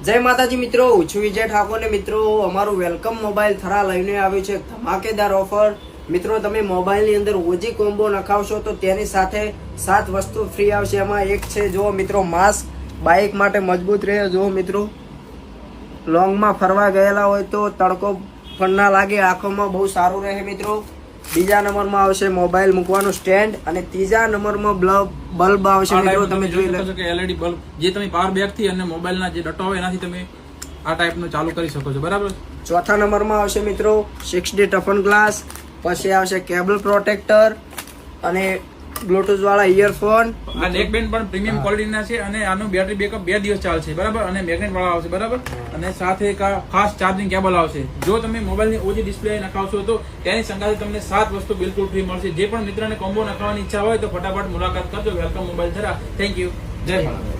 જય માતાજી મિત્રો, હું છું વિજય ઠાકોર ને મિત્રો અમારું વેલકમ મોબાઈલ થરા લઈને આવ્યું છે ધમાકેદાર ઓફર। મિત્રો તમે મોબાઈલની અંદર ઓજી કોમ્બો નખાવશો તો તેની સાથે 7 વસ્તુ ફ્રી આવશે। એમાં એક છે જો મિત્રો માસ્ક, બાઇક માટે મજબૂત રહે। જો મિત્રો લોંગમાં ફરવા ગયેલા હોય તો તડકો પણ ના લાગે, આંખોમાં બહુ સારું રહે મિત્રો। બીજા નંબરમાં આવશે મોબાઈલ મૂકવાનું સ્ટેન્ડ અને ત્રીજા નંબરમાં બલ્બ આવશે મિત્રો। તમે જોઈ લો કે એલઈડી બલ્બ જે તમે પાવર બેંક થી અને મોબાઈલના જે ડટ્ટો હોય એનાથી તમે આ ટાઈપનું ચાલુ કરી શકો છો, બરાબર। ચોથા નંબરમાં આવશે મિત્રો 6D ટફન ગ્લાસ, પછી આવશે કેબલ પ્રોટેક્ટર અને બ્લૂટૂથ વાળા ઇયરફોન। આ નેક બેન્ડ પણ પ્રીમિયમ ક્વોલિટીના છે અને આનું બેટરી બેકઅપ 2 દિવસ ચાલશે, બરાબર। અને મેગ્નેટ વાળા આવશે, બરાબર। અને સાથે એક ખાસ ચાર્જિંગ કેબલ આવશે। જો તમે મોબાઈલની ઓજી ડિસ્પ્લે નખાવશો તો તેની સંગાથે તમને 7 વસ્તુ બિલકુલ ફ્રી મળશે। જે પણ મિત્રને કોમ્બો નખાવવાની ઈચ્છા હોય તો ફટાફટ મુલાકાત કરજો welcome mobile Thara. Thank you, જય ભારત।